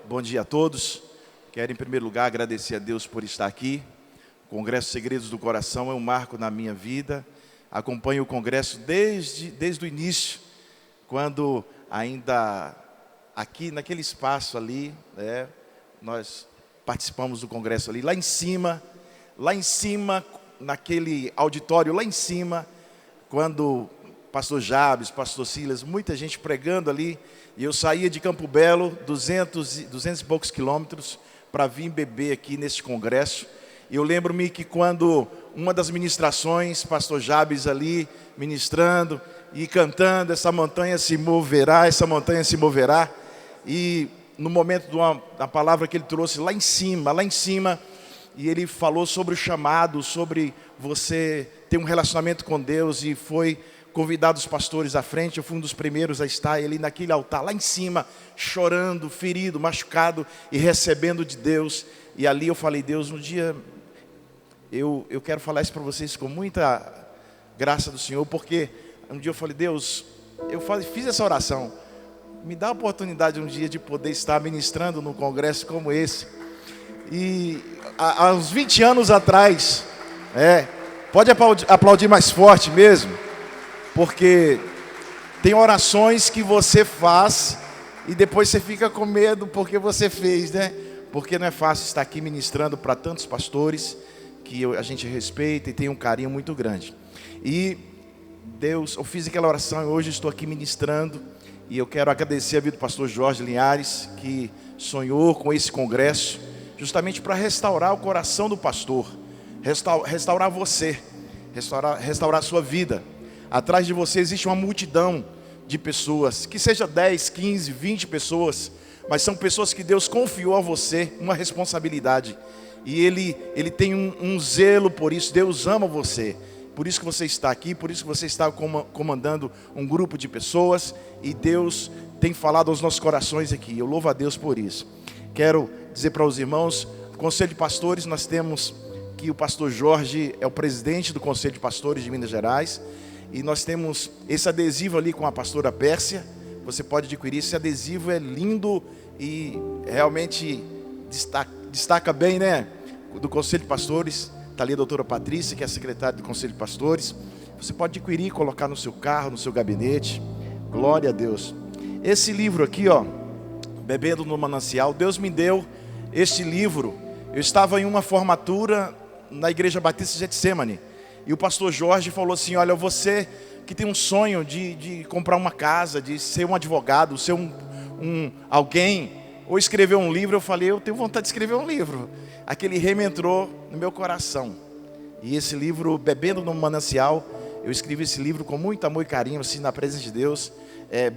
Bom dia a todos. Quero, em primeiro lugar, agradecer a Deus por estar aqui. O Congresso Segredos do Coração é um marco na minha vida. Acompanho o Congresso desde o início, quando ainda aqui naquele espaço ali, nós participamos do Congresso ali, lá em cima, naquele auditório lá em cima, quando pastor Jabes, pastor Silas, muita gente pregando ali, e eu saía de Campo Belo, 200 e poucos quilômetros, para vir beber aqui nesse congresso. E eu lembro-me que quando uma das ministrações, pastor Jabes ali, ministrando e cantando, essa montanha se moverá, e no momento da palavra que ele trouxe lá em cima, e ele falou sobre o chamado, sobre você ter um relacionamento com Deus, e foi convidado os pastores à frente. Eu fui um dos primeiros a estar ali naquele altar, lá em cima, chorando, ferido, machucado e recebendo de Deus. E ali eu falei: Deus, um dia eu quero falar isso para vocês com muita graça do Senhor, porque um dia eu falei: Deus, fiz essa oração, me dá a oportunidade um dia de poder estar ministrando num congresso como esse. E há uns 20 anos atrás, pode aplaudir mais forte mesmo, porque tem orações que você faz e depois você fica com medo porque você fez, né? Porque não é fácil estar aqui ministrando para tantos pastores que a gente respeita e tem um carinho muito grande. E Deus, eu fiz aquela oração e hoje estou aqui ministrando, e eu quero agradecer a vida do pastor Jorge Linhares, que sonhou com esse congresso justamente para restaurar o coração do pastor, restaurar você, restaurar a sua vida. Atrás de você existe uma multidão de pessoas, que seja 10, 15, 20 pessoas, mas são pessoas que Deus confiou a você uma responsabilidade, e Ele tem um zelo por isso. Deus ama você, por isso que você está aqui, por isso que você está comandando um grupo de pessoas, e Deus tem falado aos nossos corações aqui. Eu louvo a Deus por isso. Quero dizer para os irmãos, Conselho de Pastores, nós temos que o pastor Jorge é o presidente do Conselho de Pastores de Minas Gerais, e nós temos esse adesivo ali com a pastora Pérsia. Você pode adquirir, esse adesivo é lindo e realmente destaca bem, né? Do Conselho de Pastores, está ali a doutora Patrícia, que é a secretária do Conselho de Pastores. Você pode adquirir e colocar no seu carro, no seu gabinete. Glória a Deus. Esse livro aqui, Bebendo no Manancial, Deus me deu este livro. Eu estava em uma formatura na Igreja Batista Getsemane, e o pastor Jorge falou assim: olha, você que tem um sonho de comprar uma casa, de ser um advogado, ser alguém, ou escrever um livro. Eu falei: eu tenho vontade de escrever um livro. Aquele rema entrou no meu coração, e esse livro, Bebendo no Manancial, eu escrevi esse livro com muito amor e carinho, assim, na presença de Deus.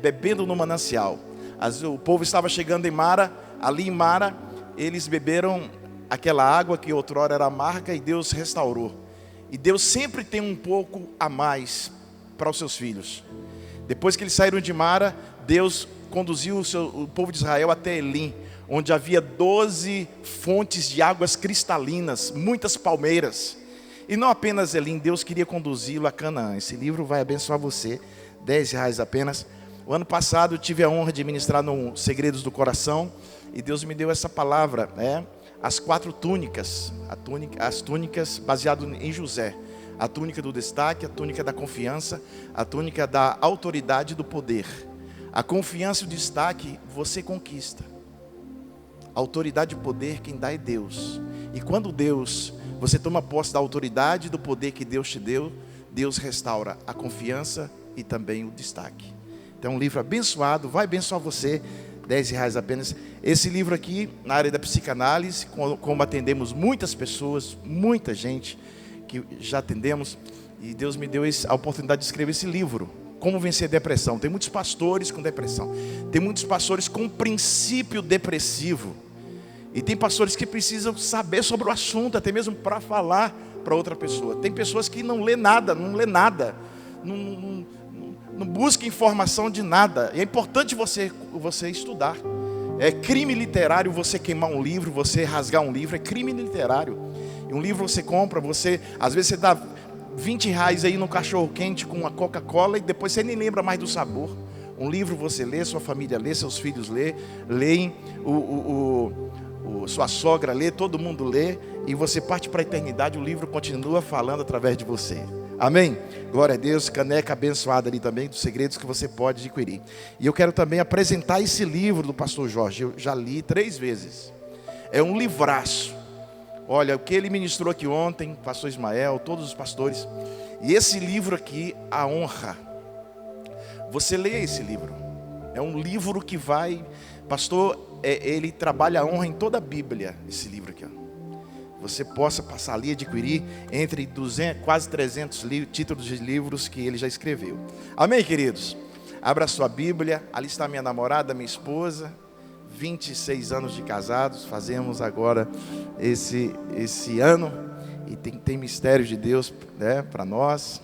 Bebendo no Manancial. O povo estava chegando em Mara, ali em Mara, eles beberam aquela água que outrora era amarga, e Deus restaurou. E Deus sempre tem um pouco a mais para os seus filhos. Depois que eles saíram de Mara, Deus conduziu o povo de Israel até Elim, onde havia 12 fontes de águas cristalinas, muitas palmeiras. E não apenas Elim, Deus queria conduzi-lo a Canaã. Esse livro vai abençoar você, R$10 apenas. O ano passado eu tive a honra de ministrar no Segredos do Coração, e Deus me deu essa palavra, as 4 túnicas, as túnicas baseadas em José: a túnica do destaque, a túnica da confiança, a túnica da autoridade e do poder. A confiança e o destaque você conquista. A autoridade e o poder quem dá é Deus. E quando você toma posse da autoridade e do poder que Deus te deu, Deus restaura a confiança e também o destaque. Então, um livro abençoado, vai abençoar você, R$10 apenas. Esse livro aqui, na área da psicanálise, como atendemos muitas pessoas, muita gente que já atendemos, e Deus me deu a oportunidade de escrever esse livro, Como Vencer a Depressão. Tem muitos pastores com depressão, tem muitos pastores com princípio depressivo, e tem pastores que precisam saber sobre o assunto, até mesmo para falar para outra pessoa. Tem pessoas que não lê nada, não busca informação de nada. E é importante você estudar. É crime literário você queimar um livro, você rasgar um livro, é crime literário. E um livro você compra, às vezes você dá R$20 aí no cachorro quente com uma Coca-Cola, e depois você nem lembra mais do sabor. Um livro você lê, sua família lê, seus filhos leem, sua sogra lê, todo mundo lê, e você parte para a eternidade, o livro continua falando através de você. Amém? Glória a Deus, caneca abençoada ali também, dos segredos que você pode adquirir. E eu quero também apresentar esse livro do pastor Jorge, eu já li 3 vezes. É um livraço. Olha, o que ele ministrou aqui ontem, pastor Ismael, todos os pastores. E esse livro aqui, A Honra. Você lê esse livro. É um livro que vai... Pastor, ele trabalha a honra em toda a Bíblia, esse livro aqui, ó. Você possa passar ali e adquirir entre 200, quase 300 títulos de livros que ele já escreveu. Amém, queridos? Abra sua Bíblia, ali está minha namorada, minha esposa, 26 anos de casados, fazemos agora esse ano, e tem mistério de Deus, né, para nós,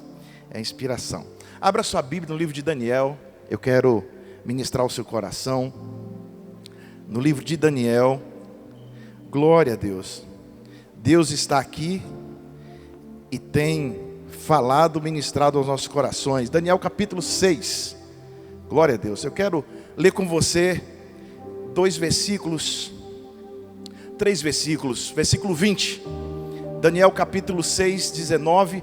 é inspiração. Abra sua Bíblia no livro de Daniel, eu quero ministrar o seu coração, no livro de Daniel. Glória a Deus. Deus está aqui e tem falado, ministrado aos nossos corações. Daniel capítulo 6. Glória a Deus. Eu quero ler com você 3 versículos. Versículo 20. Daniel capítulo 6, 19,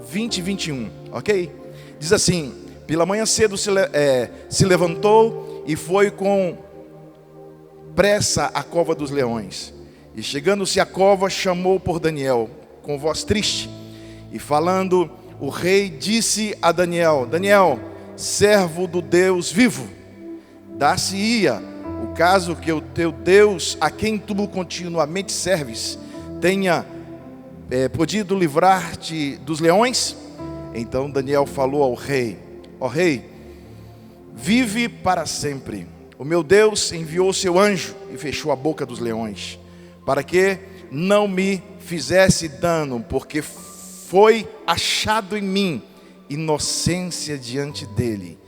20 e 21. Ok? Diz assim: pela manhã cedo se levantou e foi com pressa à cova dos leões. E chegando-se à cova, chamou por Daniel, com voz triste. E falando, o rei disse a Daniel: Daniel, servo do Deus vivo, dar-se-ia o caso que o teu Deus, a quem tu continuamente serves, tenha podido livrar-te dos leões? Então Daniel falou ao rei: ó rei, vive para sempre. O meu Deus enviou seu anjo e fechou a boca dos leões, para que não me fizesse dano, porque foi achado em mim inocência diante dele.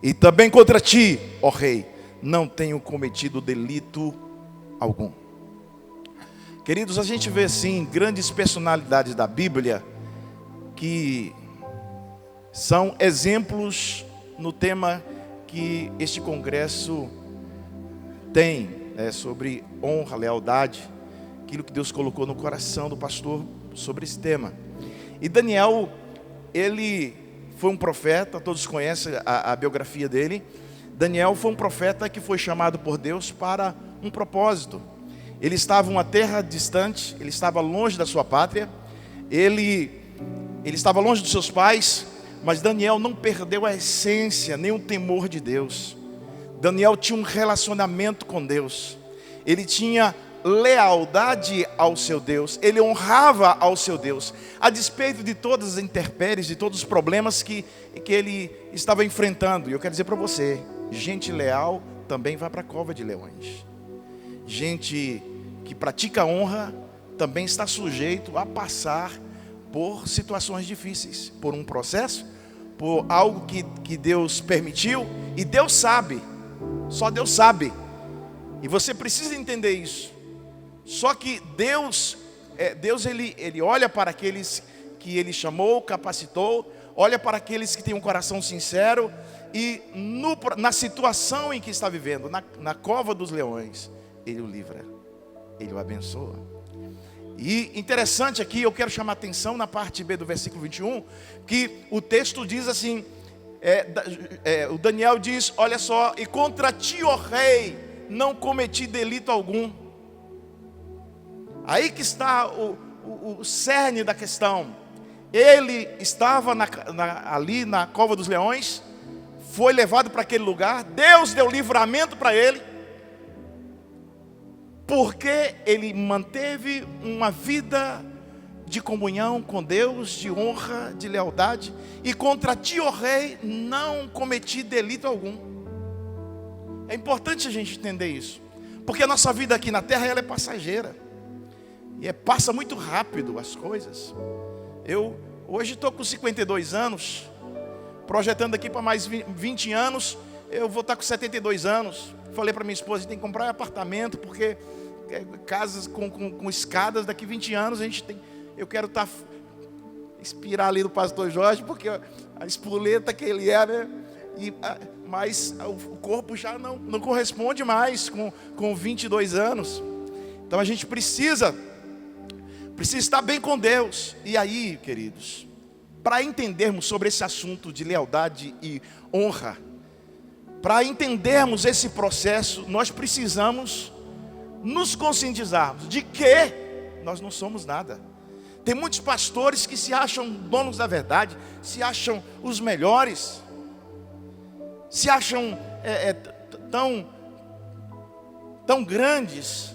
E também contra ti, ó rei, não tenho cometido delito algum. Queridos, a gente vê assim grandes personalidades da Bíblia que são exemplos no tema que este congresso tem, sobre honra, lealdade, aquilo que Deus colocou no coração do pastor sobre esse tema. E Daniel, ele foi um profeta, todos conhecem a biografia dele. Daniel foi um profeta que foi chamado por Deus para um propósito. Ele estava em uma terra distante, ele estava longe da sua pátria, ele estava longe dos seus pais, mas Daniel não perdeu a essência, nem o temor de Deus. Daniel tinha um relacionamento com Deus, ele tinha lealdade ao seu Deus, ele honrava ao seu Deus, a despeito de todas as intempéries, de todos os problemas que ele estava enfrentando. E eu quero dizer para você, gente leal também vai para a cova de leões. Gente que pratica honra também está sujeito a passar por situações difíceis, por um processo, por algo que Deus permitiu, e Deus sabe, só Deus sabe, e você precisa entender isso. Só que Deus ele olha para aqueles que Ele chamou, capacitou, olha para aqueles que têm um coração sincero, e na situação em que está vivendo, na cova dos leões, Ele o livra, Ele o abençoa. E interessante aqui, eu quero chamar a atenção na parte B do versículo 21, que o texto diz assim, o Daniel diz, olha só: e contra ti, ó rei, não cometi delito algum. Aí que está o cerne da questão. Ele estava ali na cova dos leões, foi levado para aquele lugar, Deus deu livramento para ele, porque ele manteve uma vida de comunhão com Deus, de honra, de lealdade. E contra ti, ó rei, não cometi delito algum. É importante a gente entender isso, porque a nossa vida aqui na terra, ela é passageira, e passa muito rápido as coisas. Eu hoje estou com 52 anos, projetando aqui para mais 20 anos, eu vou estar com 72 anos. Falei para minha esposa, a gente tem que comprar um apartamento, porque casas com escadas, daqui 20 anos eu quero inspirar ali do pastor Jorge, porque a espoleta que ele é, né? Mas o corpo já não corresponde mais com 22 anos. Então a gente precisa estar bem com Deus. E aí, queridos, para entendermos sobre esse assunto de lealdade e honra, para entendermos esse processo, nós precisamos nos conscientizarmos de que nós não somos nada. Tem muitos pastores que se acham donos da verdade, se acham os melhores, se acham tão grandes.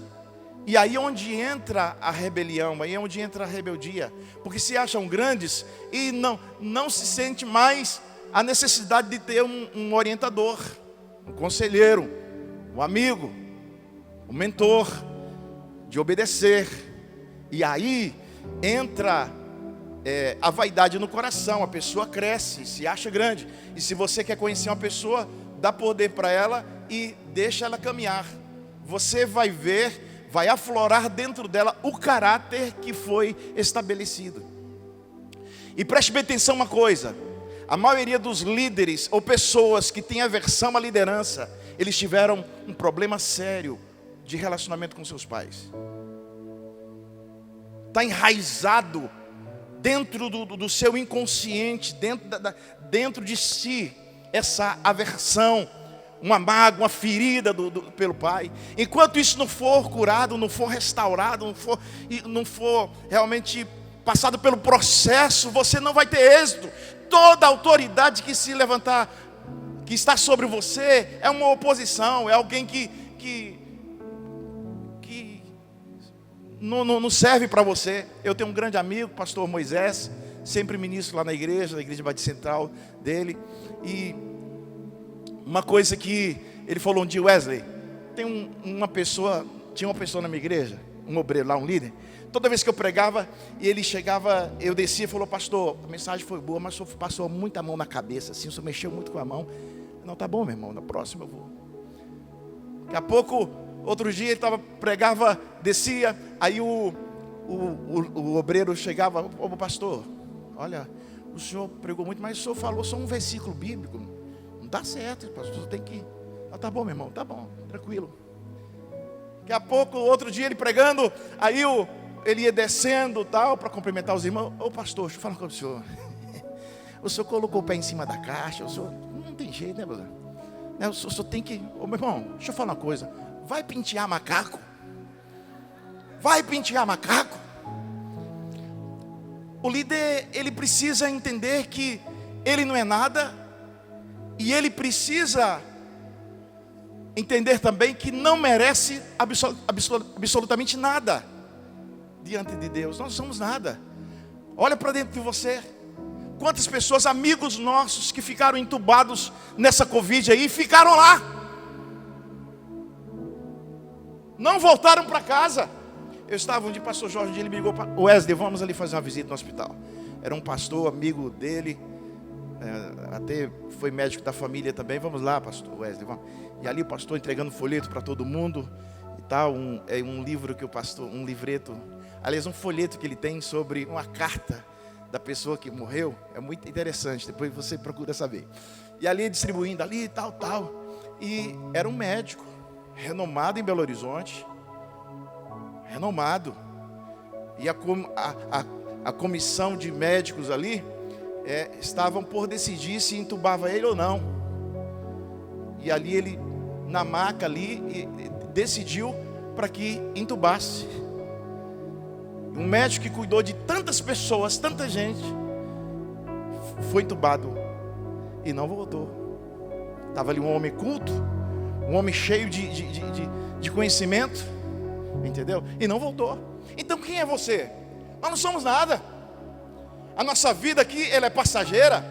E aí onde entra a rebelião, aí é onde entra a rebeldia. Porque se acham grandes e não se sente mais a necessidade de ter um orientador, um conselheiro, um amigo, um mentor, de obedecer. E aí entra a vaidade no coração, a pessoa cresce, se acha grande. E se você quer conhecer uma pessoa, dá poder para ela e deixa ela caminhar. Você vai ver, vai aflorar dentro dela o caráter que foi estabelecido. E preste bem atenção uma coisa: a maioria dos líderes ou pessoas que têm aversão à liderança, eles tiveram um problema sério de relacionamento com seus pais. Está enraizado dentro do seu inconsciente, dentro de si, essa aversão, uma mágoa, uma ferida pelo pai. Enquanto isso não for curado, não for restaurado, não for realmente passado pelo processo, você não vai ter êxito. Toda autoridade que se levantar, que está sobre você, é uma oposição, é alguém que não serve para você. Eu tenho um grande amigo, pastor Moisés, sempre ministro lá na igreja Batista Central dele. E uma coisa que ele falou um dia: Wesley, tinha uma pessoa na minha igreja, um obreiro lá, um líder. Toda vez que eu pregava, e ele chegava, eu descia e falou: pastor, a mensagem foi boa, mas o senhor passou muita mão na cabeça, assim, o senhor mexeu muito com a mão. Não, tá bom, meu irmão, na próxima eu vou. Daqui a pouco, outro dia ele pregava, descia, aí o obreiro chegava: ô pastor, olha, o senhor pregou muito, mas o senhor falou só um versículo bíblico. Não dá certo, pastor, tem que... Ah, tá bom, meu irmão, tá bom, tranquilo. Daqui a pouco, outro dia ele pregando, aí ele ia descendo tal, para cumprimentar os irmãos. Ô pastor, deixa eu falar com o senhor. O senhor colocou o pé em cima da caixa, o senhor não tem jeito, né, brother? O senhor tem que... Ô meu irmão, deixa eu falar uma coisa. Vai pentear macaco? Vai pentear macaco? O líder, ele precisa entender que ele não é nada. E ele precisa entender também que não merece absolutamente nada diante de Deus. Nós não somos nada. Olha para dentro de você. Quantas pessoas, amigos nossos, que ficaram entubados nessa Covid aí, ficaram lá, não voltaram para casa. Eu estava onde o pastor Jorge, ele me ligou: Wesley, vamos ali fazer uma visita no hospital. Era um pastor, amigo dele, até foi médico da família também. Vamos lá, pastor Wesley, vamos. E ali o pastor entregando folheto para todo mundo e tal, um livro que o pastor, um livreto, aliás, um folheto que ele tem sobre uma carta da pessoa que morreu. É muito interessante, depois você procura saber. E ali distribuindo ali, tal. E era um médico renomado em Belo Horizonte, renomado. E a comissão de médicos ali estavam por decidir se entubava ele ou não. E ali ele, na maca ali, decidiu para que entubasse. Um médico que cuidou de tantas pessoas, tanta gente, foi entubado e não voltou. Estava ali um homem culto, um homem cheio de conhecimento, entendeu? E não voltou. Então quem é você? Nós não somos nada. A nossa vida aqui, ela é passageira.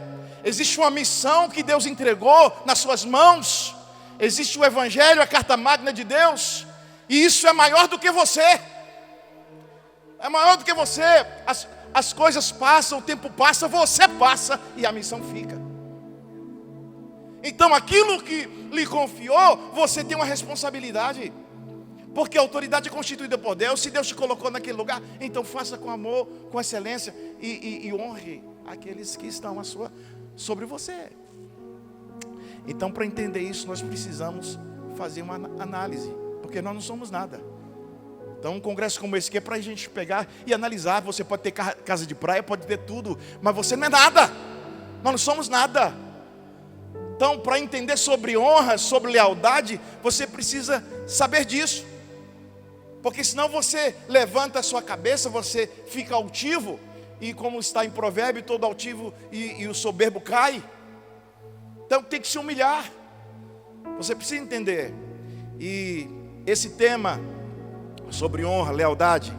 Existe uma missão que Deus entregou nas suas mãos. Existe o Evangelho, a carta magna de Deus. E isso é maior do que você. É maior do que você. As coisas passam, o tempo passa, você passa e a missão fica. Então aquilo que lhe confiou, você tem uma responsabilidade. Porque a autoridade é constituída por Deus. Se Deus te colocou naquele lugar, então faça com amor, com excelência e honre aqueles que estão sobre você. Então, para entender isso, nós precisamos fazer uma análise, porque nós não somos nada. Então, um congresso como esse aqui é para a gente pegar e analisar. Você pode ter casa de praia, pode ter tudo, mas você não é nada. Nós não somos nada. Então, para entender sobre honra, sobre lealdade, você precisa saber disso. Porque senão você levanta a sua cabeça, você fica altivo, e como está em Provérbio, todo altivo e o soberbo cai. Então tem que se humilhar. Você precisa entender. E esse tema sobre honra, lealdade,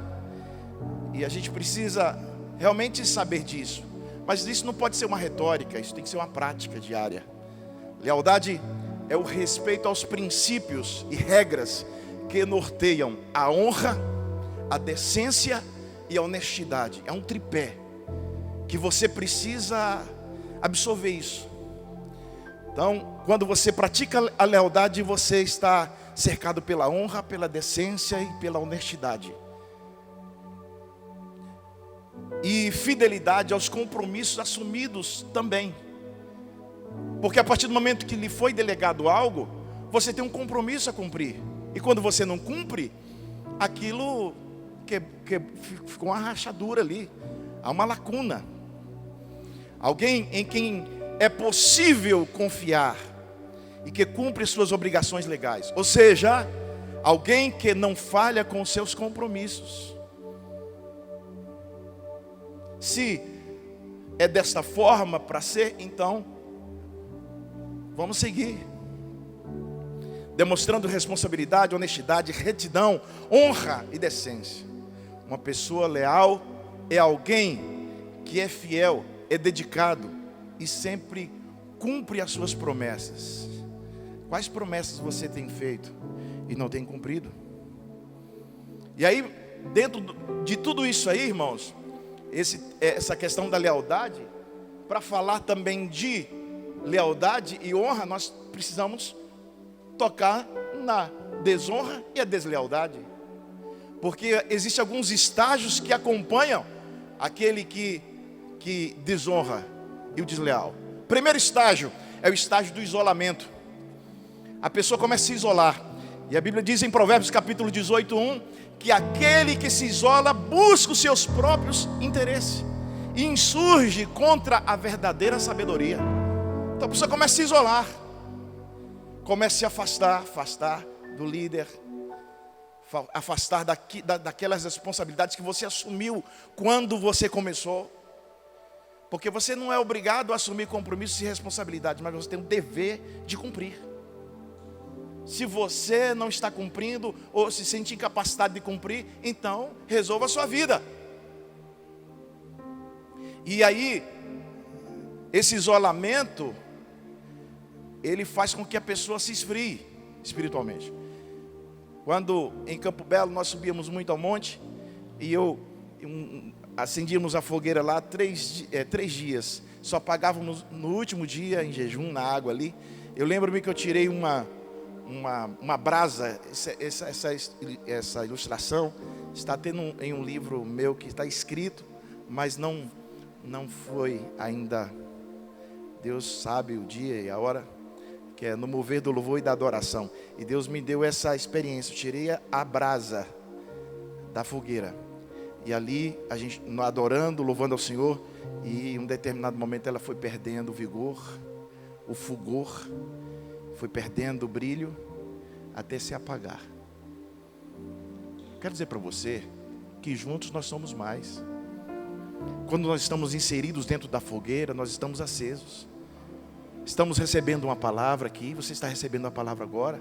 e a gente precisa realmente saber disso. Mas isso não pode ser uma retórica, isso tem que ser uma prática diária. Lealdade é o respeito aos princípios e regras que norteiam a honra, a decência e a honestidade. É um tripé que você precisa absorver isso. Então, quando você pratica a lealdade, você está cercado pela honra, pela decência e pela honestidade. E fidelidade aos compromissos assumidos também. Porque a partir do momento que lhe foi delegado algo, você tem um compromisso a cumprir. E quando você não cumpre, aquilo que ficou uma rachadura ali, há uma lacuna. Alguém em quem é possível confiar e que cumpre suas obrigações legais. Ou seja, alguém que não falha com os seus compromissos. Se é desta forma para ser, então vamos seguir. Demonstrando responsabilidade, honestidade, retidão, honra e decência. Uma pessoa leal é alguém que é fiel, é dedicado e sempre cumpre as suas promessas. Quais promessas você tem feito e não tem cumprido? E aí, dentro de tudo isso aí, irmãos, essa questão da lealdade, para falar também de lealdade e honra, nós precisamos tocar na desonra e a deslealdade. Porque existem alguns estágios que acompanham aquele que desonra e o desleal. Primeiro estágio é o estágio do isolamento. A pessoa começa a se isolar. E a Bíblia diz em Provérbios capítulo 18:1 que aquele que se isola busca os seus próprios interesses e insurge contra a verdadeira sabedoria. Então a pessoa começa a se isolar, começa a se afastar do líder, afastar daquelas responsabilidades que você assumiu quando você começou. Porque você não é obrigado a assumir compromissos e responsabilidades, mas você tem o dever de cumprir. Se você não está cumprindo ou se sente incapacitado de cumprir, então resolva a sua vida. E aí, esse isolamento, ele faz com que a pessoa se esfrie espiritualmente. Quando em Campo Belo nós subíamos muito ao monte e acendíamos a fogueira lá 3 dias, só apagávamos no último dia em jejum na água ali. Eu lembro-me que eu tirei uma brasa. Essa ilustração está tendo em um livro meu que está escrito, mas não foi ainda. Deus sabe o dia e a hora, que é no mover do louvor e da adoração. E Deus me deu essa experiência. Eu tirei a brasa da fogueira. E ali, a gente adorando, louvando ao Senhor. E em um determinado momento ela foi perdendo o vigor, o fulgor. Foi perdendo o brilho, até se apagar. Quero dizer para você, que juntos nós somos mais. Quando nós estamos inseridos dentro da fogueira, nós estamos acesos. Estamos recebendo uma palavra aqui. Você está recebendo a palavra agora.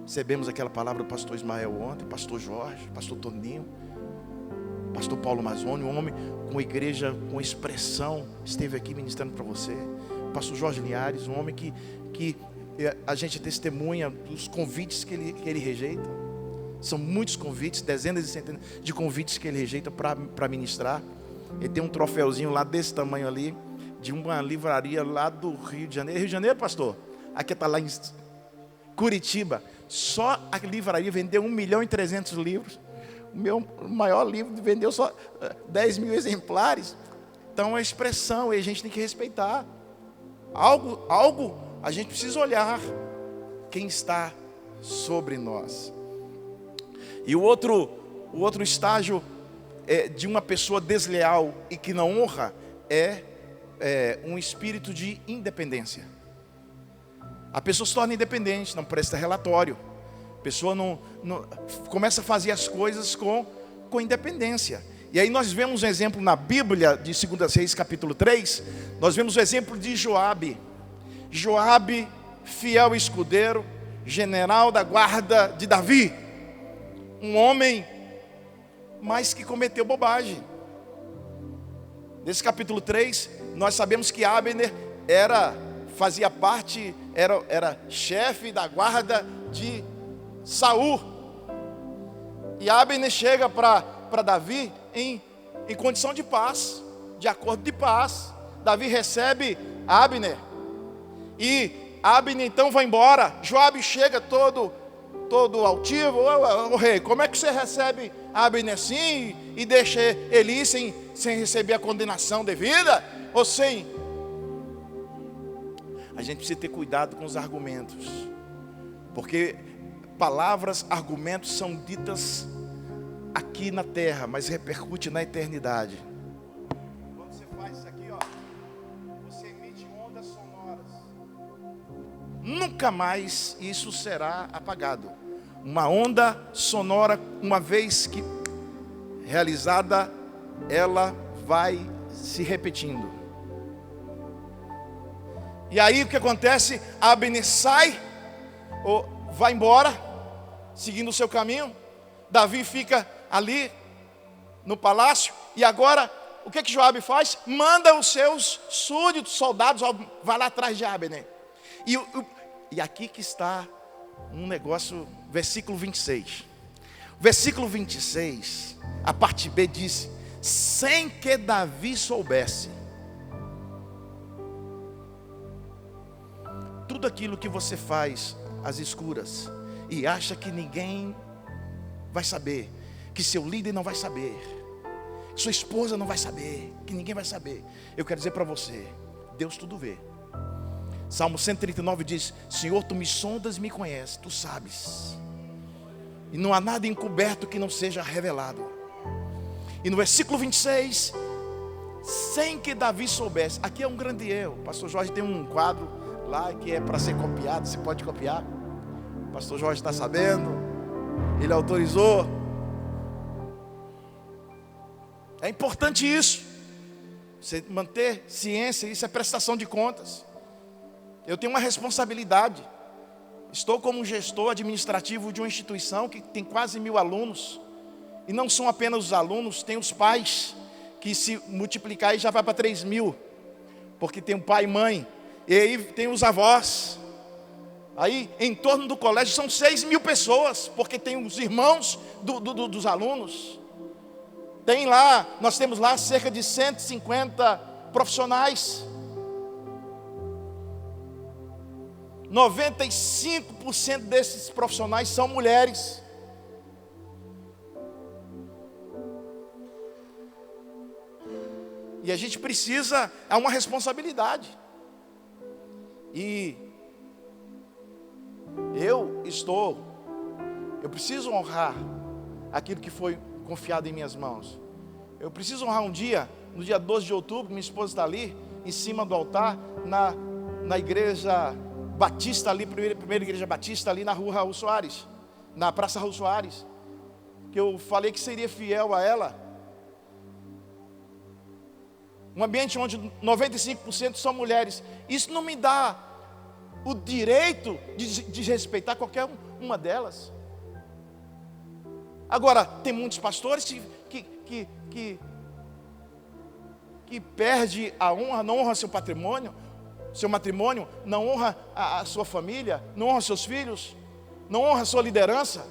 Recebemos aquela palavra do pastor Ismael ontem, pastor Jorge, pastor Toninho, pastor Paulo Mazzoni, um homem com igreja, com expressão, esteve aqui ministrando para você. Pastor Jorge Linhares, um homem que a gente testemunha dos convites que ele rejeita. São muitos convites, dezenas e centenas de convites que ele rejeita para ministrar. Ele tem um troféuzinho lá desse tamanho ali, de uma livraria lá do Rio de Janeiro. Rio de Janeiro, pastor? Aqui está lá em Curitiba. Só a livraria vendeu 1.300.000 livros. O meu maior livro vendeu só 10.000 exemplares. Então é expressão, e a gente tem que respeitar. Algo a gente precisa olhar quem está sobre nós. E o outro estágio de uma pessoa desleal e que não honra é um espírito de independência. A pessoa se torna independente, não presta relatório. A pessoa não começa a fazer as coisas com independência. E aí nós vemos um exemplo na Bíblia de 2 Reis capítulo 3. Nós vemos o exemplo de Joabe. Joabe, fiel escudeiro, general da guarda de Davi. Um homem, mas que cometeu bobagem. Nesse capítulo 3, nós sabemos que Abner fazia parte, era chefe da guarda de Saul. E Abner chega para Davi em condição de paz, de acordo de paz. Davi recebe Abner, e Abner então vai embora. Joabe chega todo altivo. Ô rei, como é que você recebe Abner assim e deixa ele ir sem receber a condenação devida? Ou sem? A gente precisa ter cuidado com os argumentos, porque palavras, argumentos são ditas aqui na terra, mas repercute na eternidade. Quando você faz isso aqui, você emite ondas sonoras. Nunca mais isso será apagado. Uma onda sonora, uma vez que realizada, ela vai se repetindo. E aí o que acontece? Abner sai, vai embora, seguindo o seu caminho. Davi fica ali no palácio. E agora, o que Joabe faz? Manda os seus súditos, soldados, vai lá atrás de Abner. E aqui que está um negócio, versículo 26. Versículo 26, a parte B diz: sem que Davi soubesse. Tudo aquilo que você faz às escuras e acha que ninguém vai saber, que seu líder não vai saber, que sua esposa não vai saber, que ninguém vai saber, eu quero dizer para você, Deus tudo vê. Salmo 139 diz: Senhor, tu me sondas e me conheces, tu sabes, e não há nada encoberto que não seja revelado. E no versículo 26, sem que Davi soubesse. Aqui é um grande erro. O pastor Jorge tem um quadro lá que é para ser copiado, você pode copiar. O pastor Jorge está sabendo, ele autorizou. É importante isso, você manter ciência, isso é prestação de contas. Eu tenho uma responsabilidade. Estou como gestor administrativo de uma instituição que tem quase 1000 alunos. E não são apenas os alunos, tem os pais, que se multiplicar aí já vai para 3000. Porque tem o pai e mãe, e aí tem os avós. Aí em torno do colégio são 6.000 pessoas, porque tem os irmãos dos alunos. Nós temos lá cerca de 150 profissionais. 95% desses profissionais são mulheres. E a gente precisa, é uma responsabilidade. E eu preciso honrar aquilo que foi confiado em minhas mãos. Eu preciso honrar no dia 12 de outubro, minha esposa está ali, em cima do altar, na igreja Batista ali, primeira igreja Batista ali na rua Raul Soares, na Praça Raul Soares, que eu falei que seria fiel a ela. Um ambiente onde 95% são mulheres. Isso não me dá o direito de respeitar qualquer uma delas. Agora, tem muitos pastores que perde a honra, não honra seu patrimônio, seu matrimônio, não honra a sua família, não honra seus filhos, não honra a sua liderança.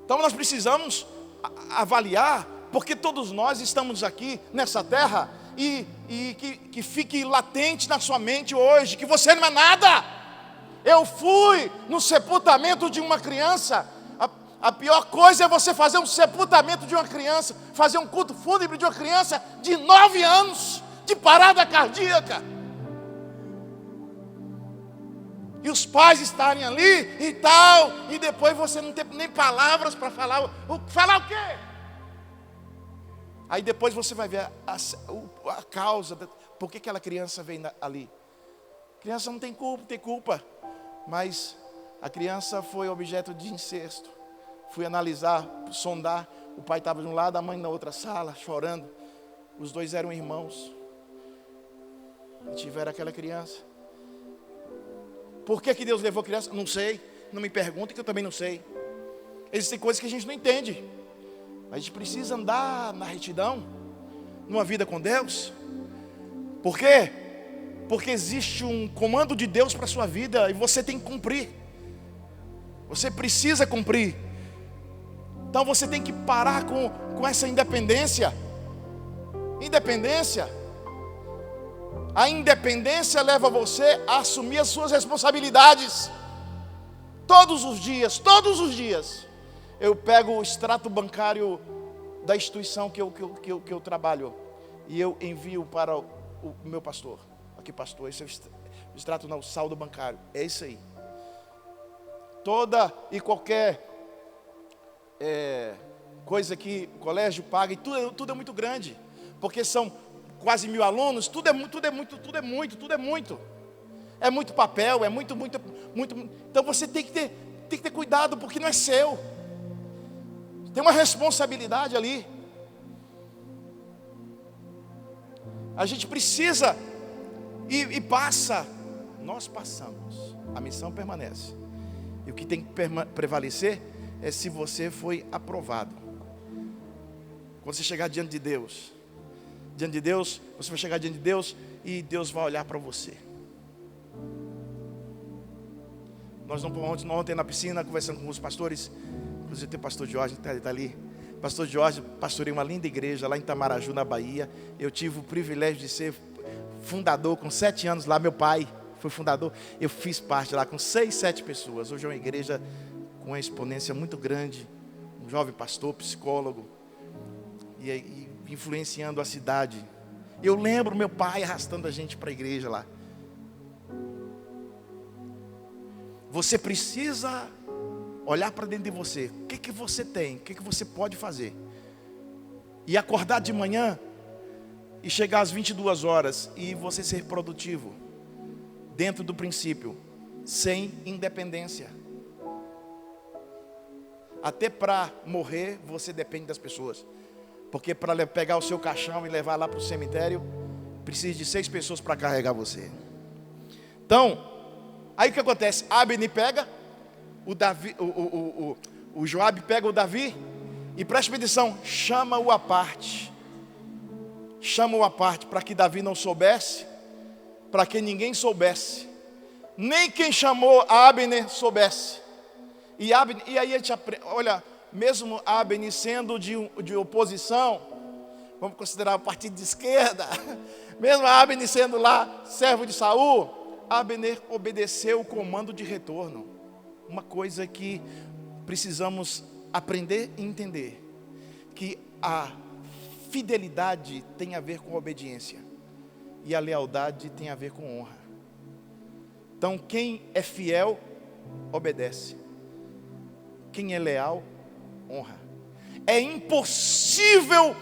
Então nós precisamos avaliar, porque todos nós estamos aqui nessa terra, e que fique latente na sua mente hoje, que você não é nada. Eu fui no sepultamento de uma criança. A pior coisa é você fazer um sepultamento de uma criança, fazer um culto fúnebre de uma criança de 9 anos. de parada cardíaca. E os pais estarem ali e tal, e depois você não ter nem palavras para falar. Falar o quê? Aí depois você vai ver a causa, por que aquela criança vem ali. A criança não tem culpa, mas a criança foi objeto de incesto. Fui analisar, sondar, o pai estava de um lado, a mãe na outra sala, chorando. Os dois eram irmãos. E tiveram aquela criança. Por que Deus levou a criança? Não sei, não me pergunte que eu também não sei. Existem coisas que a gente não entende. Mas a gente precisa andar na retidão, numa vida com Deus. Por quê? Porque existe um comando de Deus para a sua vida e você tem que cumprir. Você precisa cumprir. Então você tem que parar com essa independência. A independência leva você a assumir as suas responsabilidades. Todos os dias. Eu pego o extrato bancário da instituição que eu trabalho. E eu envio para o meu pastor. Aqui, pastor, esse é o extrato, não, o saldo bancário. É isso aí. Toda e qualquer coisa que o colégio paga, e tudo é muito grande. Porque são quase 1000 alunos, tudo é muito. É muito papel, é muito. Então você tem que ter cuidado, porque não é seu. Tem uma responsabilidade ali. A gente precisa e passa. Nós passamos. A missão permanece. E o que tem que prevalecer é se você foi aprovado. Quando você chegar diante de Deus, você vai chegar diante de Deus e Deus vai olhar para você. Nós ontem na piscina, conversando com os pastores, inclusive tem o pastor Jorge, está ali. Pastor Jorge, pastorei uma linda igreja lá em Itamaraju, na Bahia. Eu tive o privilégio de ser fundador com 7 anos lá. Meu pai foi fundador. Eu fiz parte lá com 6, 7 pessoas. Hoje é uma igreja com uma exponência muito grande. Um jovem pastor, psicólogo. E influenciando a cidade. Eu lembro meu pai arrastando a gente para a igreja lá. Você precisa olhar para dentro de você. O que você tem? O que você pode fazer? E acordar de manhã e chegar às 22 horas e você ser produtivo. Dentro do princípio, sem independência. Até para morrer você depende das pessoas. Porque para pegar o seu caixão e levar lá para o cemitério, precisa de 6 pessoas para carregar você. Então, aí o que acontece? Abner pega o Joabe pega o Davi e preste atenção, chama-o à parte. Chama-o à parte para que Davi não soubesse, para que ninguém soubesse, nem quem chamou Abner soubesse. E aí a gente olha, mesmo Abner sendo de oposição, vamos considerar o partido de esquerda, mesmo Abner sendo lá servo de Saul, Abner obedeceu o comando de retorno. Uma coisa que precisamos aprender e entender, que a fidelidade tem a ver com obediência e a lealdade tem a ver com honra. Então quem é fiel, obedece. Quem é leal, honra. É impossível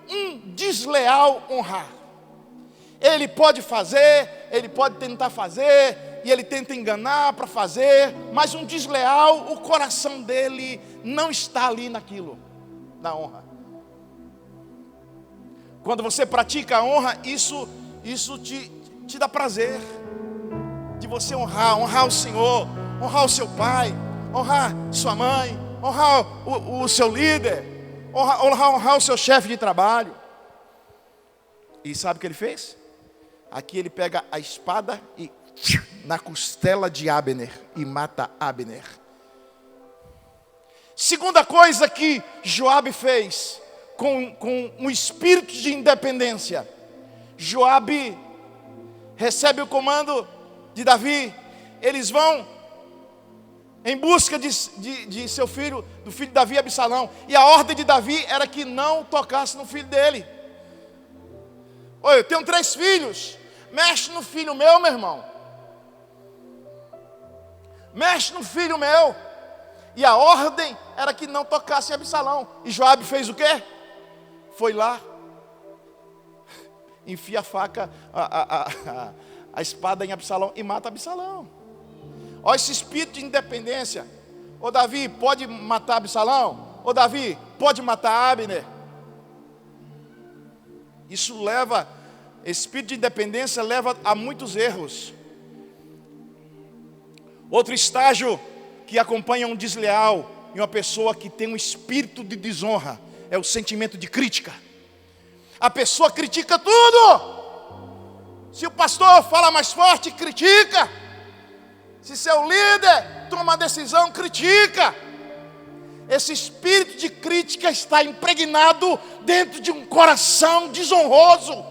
um desleal honrar. Ele pode fazer, ele pode tentar fazer, e ele tenta enganar para fazer, mas um desleal, o coração dele não está ali naquilo, na honra. Quando você pratica a honra, isso te dá prazer, de você honrar o Senhor, honrar o seu pai, honrar sua mãe, honrar o seu líder, honrar o seu chefe de trabalho. E sabe o que ele fez? Aqui ele pega a espada e na costela de Abner e mata Abner. Segunda coisa que Joabe fez com um espírito de independência. Joabe recebe o comando de Davi. Eles vão em busca de seu filho, do filho de Davi, Absalão. E a ordem de Davi era que não tocasse no filho dele. Oi, eu tenho 3 filhos. Mexe no filho meu, meu irmão. Mexe no filho meu. E a ordem era que não tocasse em Absalão. E Joabe fez o quê? Foi lá, enfia a faca, a espada em Absalão e mata Absalão. Olha esse espírito de independência. Ô Davi, pode matar Absalão? Ô Davi, pode matar Abner? Isso leva, espírito de independência leva a muitos erros. Outro estágio que acompanha um desleal e uma pessoa que tem um espírito de desonra é o sentimento de crítica. A pessoa critica tudo. Se o pastor fala mais forte, critica. Se seu líder toma uma decisão, critica. Esse espírito de crítica está impregnado dentro de um coração desonroso.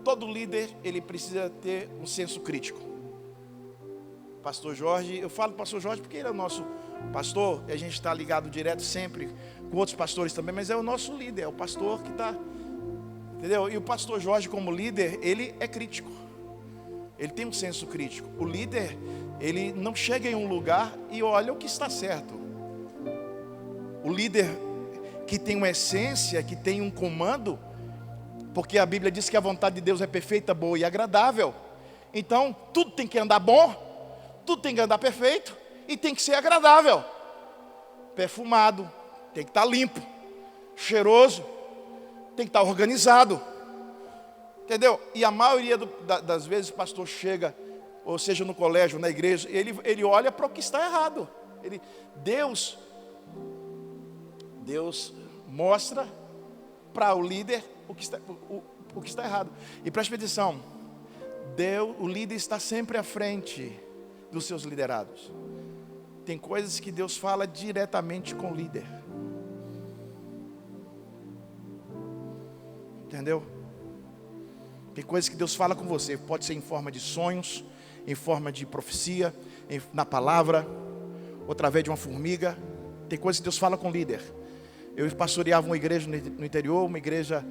Todo líder, ele precisa ter um senso crítico. Pastor Jorge, eu falo pastor Jorge porque ele é o nosso pastor, e a gente está ligado direto sempre com outros pastores também, mas é o nosso líder, é o pastor que está, entendeu? E o pastor Jorge, como líder, ele é crítico, ele tem um senso crítico. O líder, ele não chega em um lugar e olha o que está certo. O líder que tem uma essência, que tem um comando, porque a Bíblia diz que a vontade de Deus é perfeita, boa e agradável. Então, tudo tem que andar bom, tudo tem que andar perfeito e tem que ser agradável. Perfumado, tem que estar limpo, cheiroso, tem que estar organizado. Entendeu? E a maioria das vezes o pastor chega, ou seja, no colégio, na igreja, ele olha para o que está errado. Deus mostra para o líder o que está errado. E preste atenção, o líder está sempre à frente dos seus liderados. Tem coisas que Deus fala diretamente com o líder. Entendeu? Tem coisas que Deus fala com você. Pode ser em forma de sonhos, em forma de profecia, na palavra, ou através de uma formiga. Tem coisas que Deus fala com o líder. Eu pastoreava uma igreja no interior, uma igreja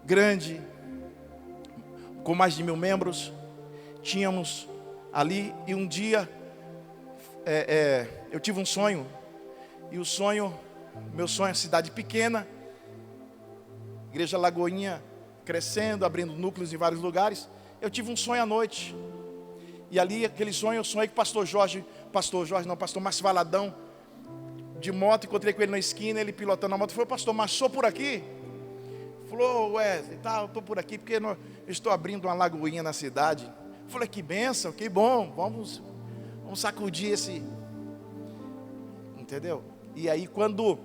grande, com mais de 1000 membros. Tínhamos ali, e um dia eu tive um sonho. E meu sonho é cidade pequena, igreja Lagoinha crescendo, abrindo núcleos em vários lugares. Eu tive um sonho à noite. E ali, aquele sonho, eu sonhei com o pastor Márcio Valadão, de moto. Encontrei com ele na esquina, ele pilotando a moto. Falei: pastor Márcio, sou por aqui? Falou: Wesley, eu estou por aqui porque eu estou abrindo uma lagoinha na cidade. Falei: que bênção, que bom, vamos sacudir esse, entendeu? E aí quando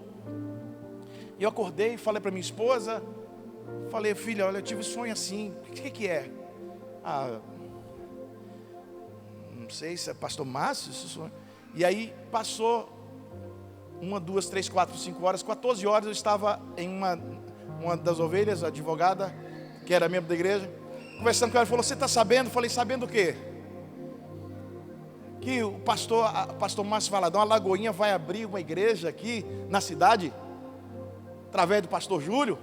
eu acordei, falei para minha esposa, falei: filha, olha, eu tive um sonho assim, o que é? Não sei se é pastor Márcio esse sonho. E aí passou 1, 2, 3, 4, 5 horas, 14 horas eu estava em uma das ovelhas, a advogada, que era membro da igreja, conversando com ela. Falou: você está sabendo? Eu falei: sabendo o quê? Que o pastor Márcio Valadão, a Lagoinha, vai abrir uma igreja aqui na cidade, através do pastor Júlio.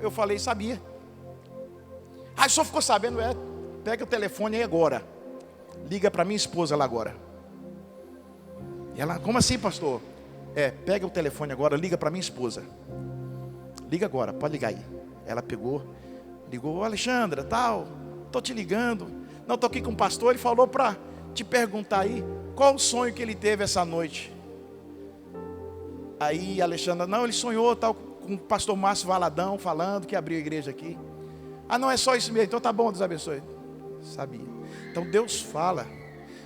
Eu falei: sabia. Aí só ficou sabendo. Pega o telefone aí agora, liga para minha esposa lá agora. E ela: como assim, pastor? Pega o telefone agora, liga para minha esposa. Liga agora, pode ligar aí. Ela ligou: Alexandra, estou te ligando. Não, estou aqui com o pastor, ele falou para te perguntar aí, qual o sonho que ele teve essa noite. Aí Alexandra: não, ele sonhou com o pastor Márcio Valadão, falando que abriu a igreja aqui. Não, é só isso mesmo. Então tá bom, Deus abençoe. Sabia. Então Deus fala.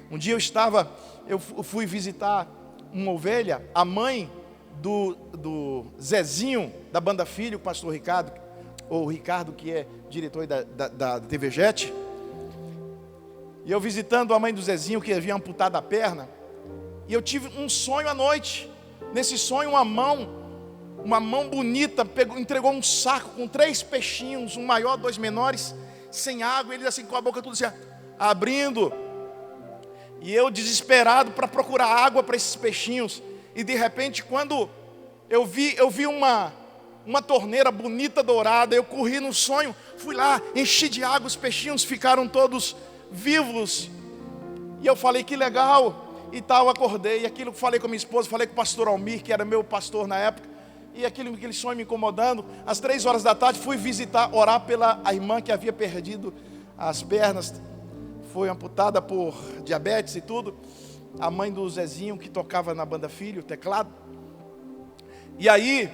Um dia eu fui visitar uma ovelha, a mãe do Zezinho, da Banda Filho, o pastor Ricardo, ou o Ricardo, que é diretor da TV Jet. E eu visitando a mãe do Zezinho, que havia amputado a perna. E eu tive um sonho à noite. Nesse sonho, uma mão bonita entregou um saco com 3 peixinhos, um maior, 2 menores, sem água. E eles assim, com a boca tudo assim, abrindo. E eu desesperado para procurar água para esses peixinhos. E de repente, quando eu vi uma torneira bonita, dourada, eu corri no sonho, fui lá, enchi de água, os peixinhos ficaram todos vivos. E eu falei, que legal, e tal, acordei. E aquilo que falei com a minha esposa, falei com o pastor Almir, que era meu pastor na época. E aquele sonho me incomodando. Às 3 horas da tarde, fui visitar, orar pela a irmã que havia perdido as pernas. Foi amputada por diabetes e tudo. A mãe do Zezinho, que tocava na banda Filho, teclado. E aí,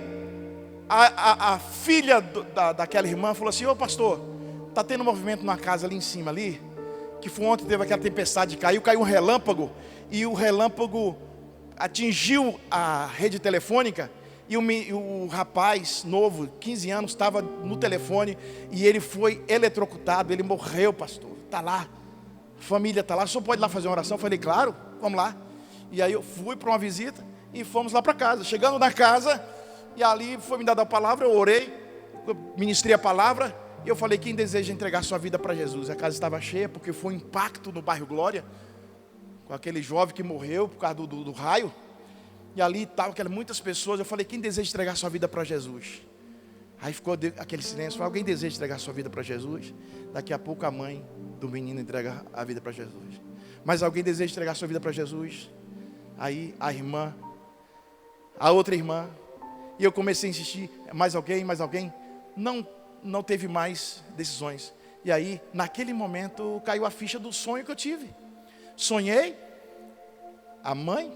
a filha daquela irmã falou assim, ô pastor, está tendo um movimento numa casa ali em cima ali, que foi ontem, teve aquela tempestade, caiu um relâmpago, e o relâmpago atingiu a rede telefônica, e o rapaz novo, 15 anos, estava no telefone, e ele foi eletrocutado, ele morreu, pastor, está lá. Família está lá, o senhor pode ir lá fazer uma oração? Eu falei, claro, vamos lá. E aí eu fui para uma visita e fomos lá para casa. Chegando na casa, e ali foi me dada a palavra, eu orei, eu ministrei a palavra, e eu falei, quem deseja entregar sua vida para Jesus? A casa estava cheia, porque foi um impacto no bairro Glória, com aquele jovem que morreu por causa do raio. E ali estavam muitas pessoas, eu falei, quem deseja entregar sua vida para Jesus? Aí ficou aquele silêncio, alguém deseja entregar sua vida para Jesus? Daqui a pouco a mãe do menino entrega a vida para Jesus. Mas alguém deseja entregar sua vida para Jesus? Aí a irmã, a outra irmã, e eu comecei a insistir, mais alguém? Não teve mais decisões. E aí, naquele momento, caiu a ficha do sonho que eu tive. Sonhei, a mãe,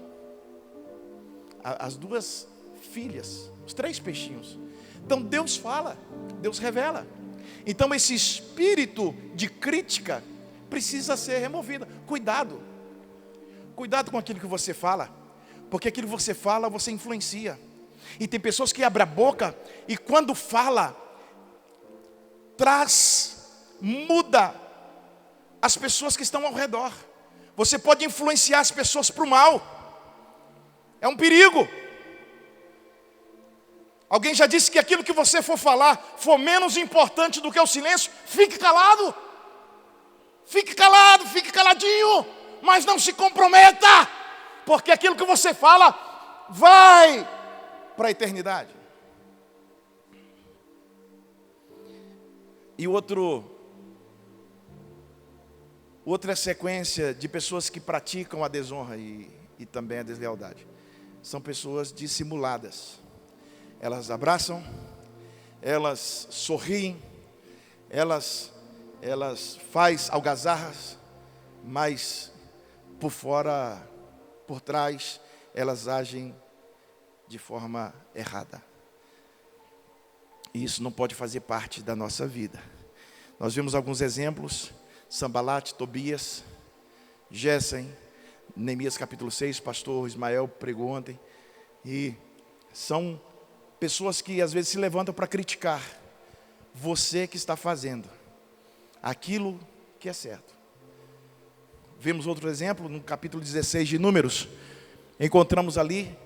as 2 filhas, os 3 peixinhos. Então Deus fala, Deus revela. Então esse espírito de crítica precisa ser removido. Cuidado com aquilo que você fala, porque aquilo que você fala, você influencia. E tem pessoas que abrem a boca e quando fala, muda as pessoas que estão ao redor. Você pode influenciar as pessoas para o mal. É um perigo. Alguém já disse que aquilo que você for falar for menos importante do que o silêncio. Fique calado. Fique calado, fique caladinho. Mas não se comprometa. Porque aquilo que você fala vai para a eternidade. E outra sequência de pessoas que praticam a desonra e também a deslealdade. São pessoas dissimuladas. Elas abraçam, elas sorriem, elas fazem algazarras, mas por fora, por trás, elas agem de forma errada. E isso não pode fazer parte da nossa vida. Nós vimos alguns exemplos, Sambalate, Tobias, Gessem, Neemias capítulo 6, pastor Ismael pregou ontem, e são pessoas que às vezes se levantam para criticar você que está fazendo aquilo que é certo. Vimos outro exemplo no capítulo 16 de Números. Encontramos ali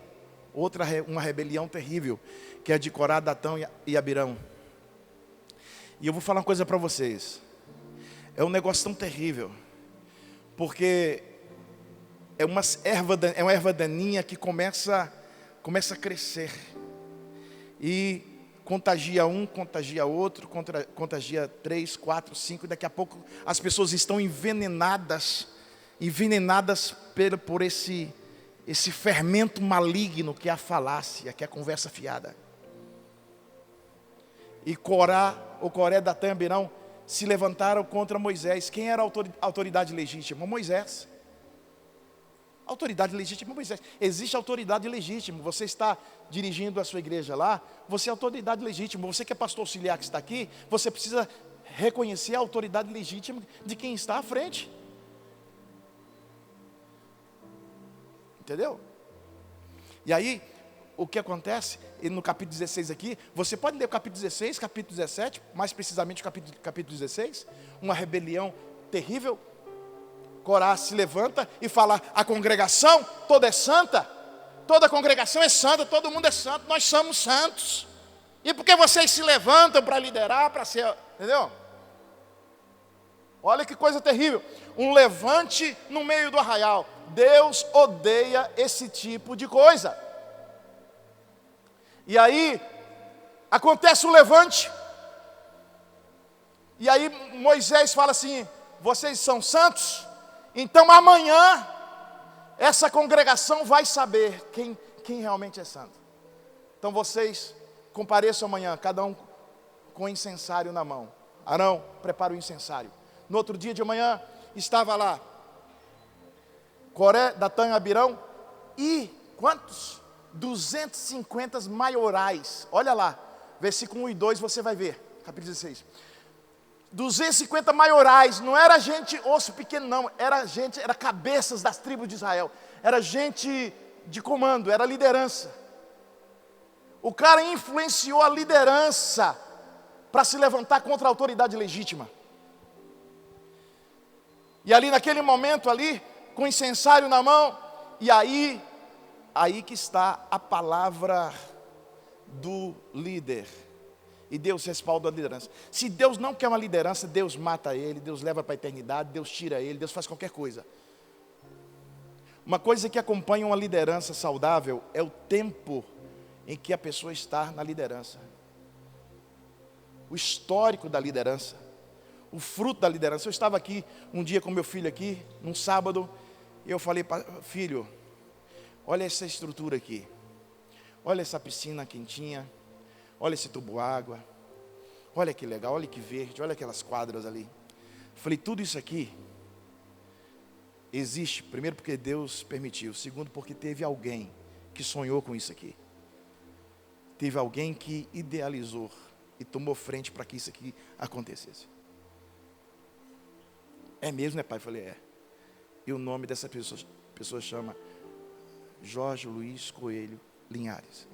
uma rebelião terrível, que é de Corá, Datão e Abirão. E eu vou falar uma coisa para vocês. É um negócio tão terrível, porque é uma erva daninha que começa a crescer. E contagia um, contagia outro, contagia 3, 4, 5, e daqui a pouco as pessoas estão envenenadas por esse fermento maligno que é a falácia, que é a conversa fiada. E Coré, Datã e Abirão se levantaram contra Moisés. Quem era a autoridade legítima? Moisés. Autoridade legítima, Moisés. Existe autoridade legítima. Você está dirigindo a sua igreja lá, você é autoridade legítima. Você que é pastor auxiliar que está aqui, você precisa reconhecer a autoridade legítima de quem está à frente. Entendeu? E aí, o que acontece? E no capítulo 16 aqui, você pode ler o capítulo 16, capítulo 17, mais precisamente o capítulo 16, uma rebelião terrível. Corá se levanta e fala, a congregação toda é santa, toda a congregação é santa, todo mundo é santo, nós somos santos. E porque vocês se levantam para liderar, para ser, entendeu? Olha que coisa terrível. Um levante no meio do arraial. Deus odeia esse tipo de coisa. E aí, acontece o levante. E aí Moisés fala assim: vocês são santos? Então amanhã, essa congregação vai saber quem realmente é santo. Então vocês compareçam amanhã, cada um com o incensário na mão. Arão, prepara o incensário. No outro dia de manhã, estava lá Coré, Datã e Abirão. E quantos? 250 maiorais. Olha lá, versículo 1 e 2 você vai ver, capítulo 16. 250 maiorais, não era gente osso pequeno não, era cabeças das tribos de Israel. Era gente de comando, era liderança. O cara influenciou a liderança para se levantar contra a autoridade legítima. E ali naquele momento ali, com o incensário na mão, e aí que está a palavra do líder. E Deus respalda a liderança. Se Deus não quer uma liderança, Deus mata ele, Deus leva para a eternidade, Deus tira ele, Deus faz qualquer coisa. Uma coisa que acompanha uma liderança saudável é o tempo em que a pessoa está na liderança. O histórico da liderança. O fruto da liderança. Eu estava aqui um dia com meu filho aqui, num sábado, e eu falei para filho, olha essa estrutura aqui. Olha essa piscina quentinha. Olha esse tubo-água, olha que legal, olha que verde, olha aquelas quadras ali. Falei, tudo isso aqui existe, primeiro porque Deus permitiu, segundo porque teve alguém que sonhou com isso aqui. Teve alguém que idealizou e tomou frente para que isso aqui acontecesse. É mesmo, né, pai? Falei, é. E o nome dessa pessoa chama Jorge Luiz Coelho Linhares.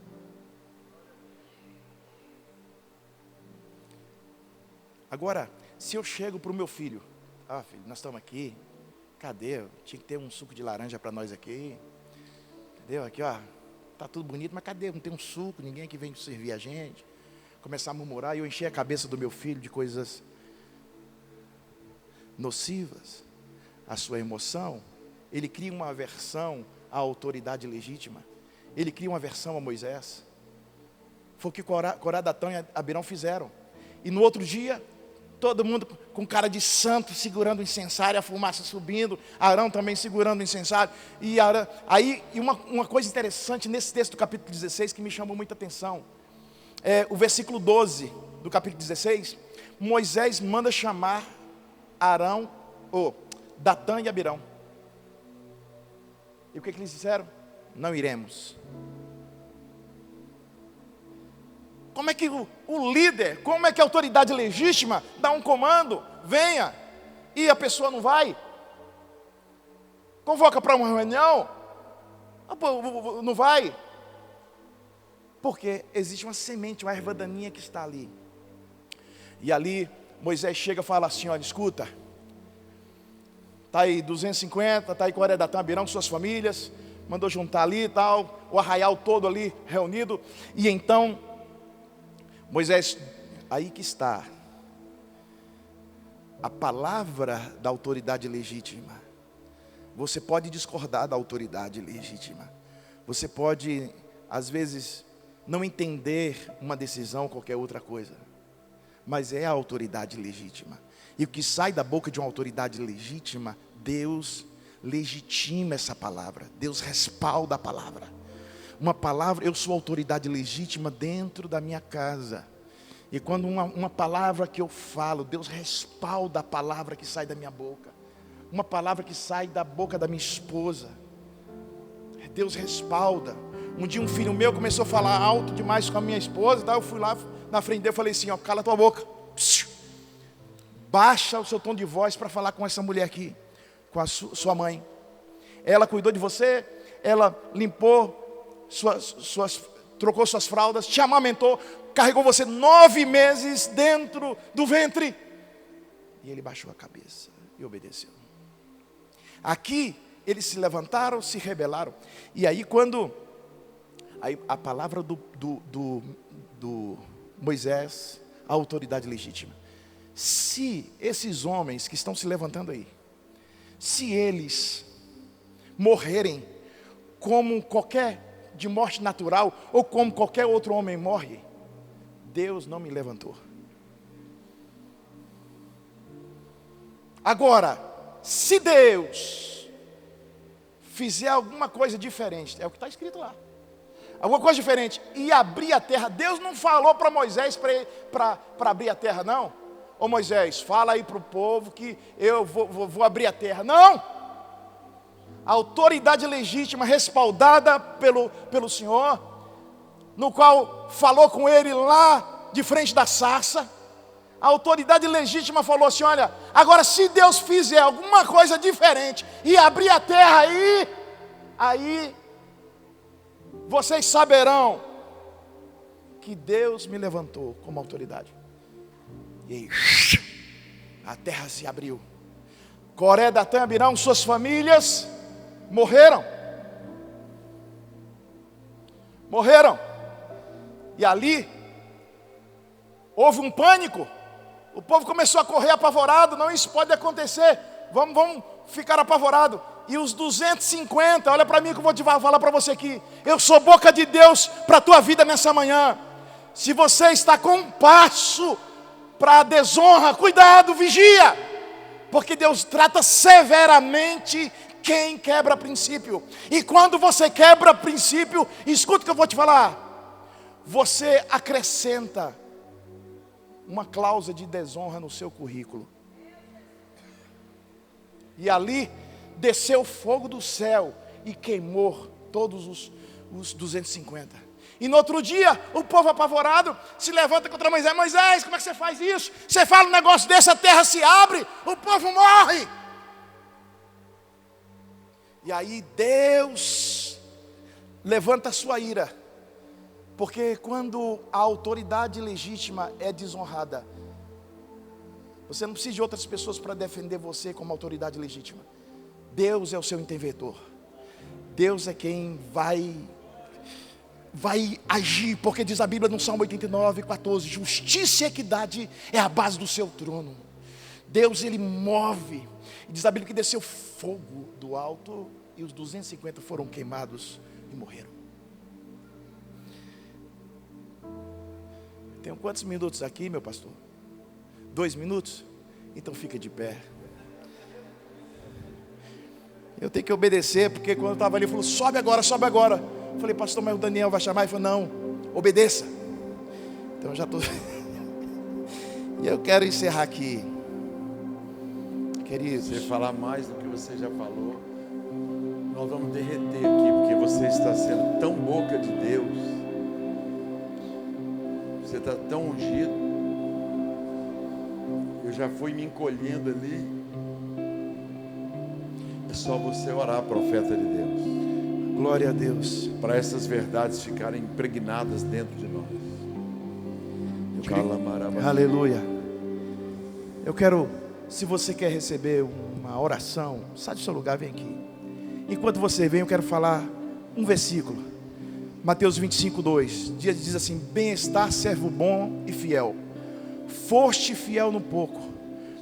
Agora, se eu chego para o meu filho, filho, nós estamos aqui, cadê? Tinha que ter um suco de laranja para nós aqui. Cadê? Aqui, ó, tá tudo bonito, mas cadê? Não tem um suco, ninguém aqui vem servir a gente. Começar a murmurar, e eu encher a cabeça do meu filho de coisas nocivas, a sua emoção. Ele cria uma aversão à autoridade legítima. Ele cria uma aversão a Moisés. Foi o que Corá, Datã e Abirão fizeram. E no outro dia, todo mundo com cara de santo, segurando o incensário, a fumaça subindo, Arão também segurando o incensário. E uma coisa interessante nesse texto do capítulo 16, que me chamou muita atenção, é o versículo 12 do capítulo 16, Moisés manda chamar Arão, Datã e Abirão. E o que eles disseram? Não iremos. Como é que o líder, como é que a autoridade legítima dá um comando, venha, e a pessoa não vai? Convoca para uma reunião, não vai? Porque existe uma semente, uma erva daninha que está ali. E ali Moisés chega e fala assim, olha, escuta, está aí 250, está aí Coré, Datã, Abirão com suas famílias, mandou juntar ali e tal, o arraial todo ali reunido, e então Moisés, aí que está a palavra da autoridade legítima. Você pode discordar da autoridade legítima. Você pode, às vezes, não entender uma decisão ou qualquer outra coisa. Mas é a autoridade legítima. E o que sai da boca de uma autoridade legítima, Deus legitima essa palavra. Deus respalda a palavra. Uma palavra, eu sou autoridade legítima dentro da minha casa. E quando uma palavra que eu falo, Deus respalda a palavra que sai da minha boca. Uma palavra que sai da boca da minha esposa, Deus respalda. Um dia um filho meu começou a falar alto demais com a minha esposa, tá? Eu fui lá na frente dele e falei assim, ó, cala tua boca. Baixa o seu tom de voz para falar com essa mulher aqui, com a sua mãe. Ela cuidou de você, ela limpou trocou suas fraldas, te amamentou, carregou você 9 meses dentro do ventre. E ele baixou a cabeça e obedeceu. Aqui eles se levantaram, se rebelaram. E aí a palavra do Moisés, a autoridade legítima. Se esses homens que estão se levantando aí, se eles morrerem como qualquer de morte natural, ou como qualquer outro homem morre, Deus não me levantou. Agora, se Deus fizer alguma coisa diferente, é o que está escrito lá, alguma coisa diferente, e abrir a terra, Deus não falou para Moisés para abrir a terra, não. Ô Moisés, fala aí para o povo que eu vou abrir a terra. Não! A autoridade legítima, respaldada pelo Senhor, no qual falou com ele lá de frente da sarça, a autoridade legítima falou assim: olha, agora se Deus fizer alguma coisa diferente e abrir a terra aí vocês saberão que Deus me levantou como autoridade. E aí, a terra se abriu. Coré, Datã, Abirão, suas famílias morreram. E ali houve um pânico. O povo começou a correr apavorado. Não, isso pode acontecer. Vamos ficar apavorado. E os 250, olha para mim que eu vou falar para você aqui. Eu sou boca de Deus para a tua vida nessa manhã. Se você está com um passo para a desonra, cuidado, vigia, porque Deus trata severamente quem quebra princípio. E quando você quebra princípio, escuta o que eu vou te falar, você acrescenta uma cláusula de desonra no seu currículo. E ali desceu fogo do céu e queimou todos os 250. E no outro dia, o povo apavorado se levanta contra Moisés. Moisés, como é que você faz isso? Você fala um negócio desse, a terra se abre, o povo morre. E aí Deus levanta a sua ira. Porque quando a autoridade legítima é desonrada, você não precisa de outras pessoas para defender você como autoridade legítima. Deus é o seu interventor. Deus é quem vai agir, porque diz a Bíblia no Salmo 89, 14, justiça e equidade é a base do seu trono. Deus, ele move, e diz a Bíblia que desceu fogo do alto, e os 250 foram queimados e morreram. Tenho quantos minutos aqui, meu pastor? 2 minutos? Então fica de pé. Eu tenho que obedecer, porque quando eu estava ali, ele falou: sobe agora, sobe agora. Eu falei: pastor, mas o Daniel vai chamar? Ele falou: não, obedeça. Então eu já estou. E eu quero encerrar aqui, queridos. Se você falar mais do que você já falou, nós vamos derreter aqui, porque você está sendo tão boca de Deus, você está tão ungido. Eu já fui me encolhendo ali. É só você orar, profeta de Deus. Glória a Deus. Para essas verdades ficarem impregnadas dentro de nós. Aleluia. Eu quero, se você quer receber uma oração, sai do seu lugar, vem aqui. Enquanto você vem, eu quero falar um versículo. Mateus 25, 2. Diz assim: bem-estar, servo bom e fiel. Foste fiel no pouco,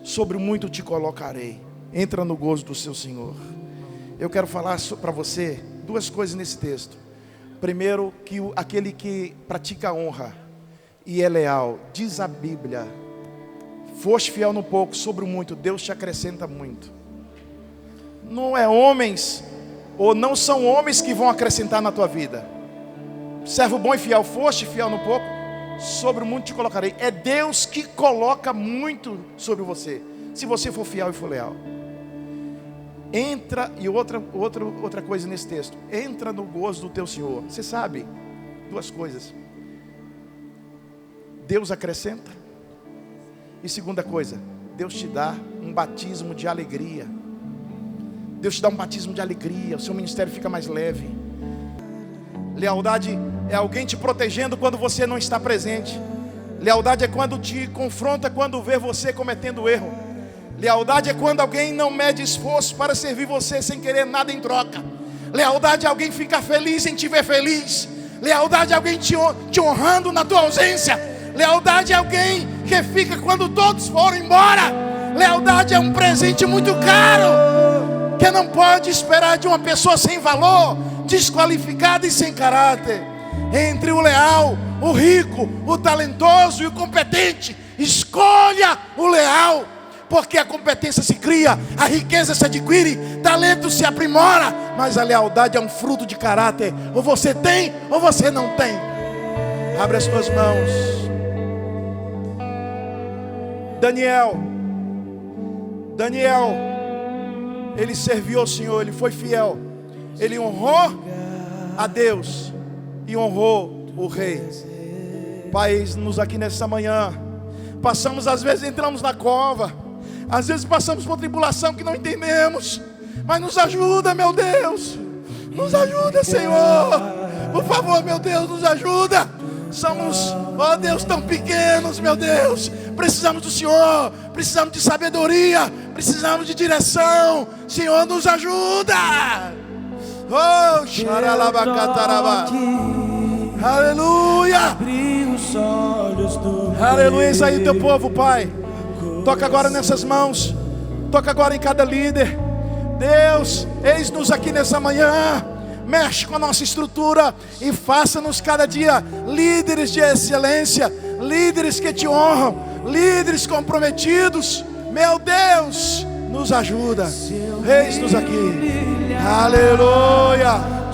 sobre o muito te colocarei. Entra no gozo do seu Senhor. Eu quero falar para você 2 coisas nesse texto. Primeiro, que aquele que pratica a honra e é leal, diz a Bíblia, foste fiel no pouco, sobre o muito, Deus te acrescenta muito. Não é homens, ou não são homens que vão acrescentar na tua vida. Servo bom e fiel, foste fiel no pouco, sobre o muito te colocarei. É Deus que coloca muito sobre você, se você for fiel e for leal. Entra, e outra coisa nesse texto, entra no gozo do teu Senhor. Você sabe, 2 coisas. Deus acrescenta. E segunda coisa, Deus te dá um batismo de alegria. Deus te dá um batismo de alegria. O seu ministério fica mais leve. Lealdade é alguém te protegendo quando você não está presente. Lealdade é quando te confronta, quando vê você cometendo erro. Lealdade é quando alguém não mede esforço para servir você sem querer nada em troca. Lealdade é alguém ficar feliz em te ver feliz. Lealdade é alguém te honrando na tua ausência. Lealdade é alguém que fica quando todos foram embora. Lealdade é um presente muito caro, que não pode esperar de uma pessoa sem valor, desqualificada e sem caráter. Entre o leal, o rico, o talentoso e o competente, escolha o leal, porque a competência se cria, a riqueza se adquire, talento se aprimora, mas a lealdade é um fruto de caráter. Ou você tem ou você não tem. Abre as tuas mãos. Daniel, ele serviu ao Senhor, ele foi fiel, ele honrou a Deus e honrou o rei. Pai, eis-nos aqui nessa manhã. Passamos, às vezes entramos na cova, às vezes passamos por tribulação que não entendemos, mas nos ajuda, meu Deus, nos ajuda, Senhor, por favor, meu Deus, nos ajuda. Somos, ó Deus, tão pequenos, meu Deus. Precisamos do Senhor, precisamos de sabedoria, precisamos de direção. Senhor, nos ajuda. Oh, xaralabacataraba. Aleluia. Aleluia. Isso aí, teu povo, Pai. Toca agora nessas mãos. Toca agora em cada líder. Deus, eis-nos aqui nessa manhã. Mexe com a nossa estrutura e faça-nos cada dia líderes de excelência, líderes que te honram, líderes comprometidos. Meu Deus, nos ajuda. Eis-nos aqui. Aleluia.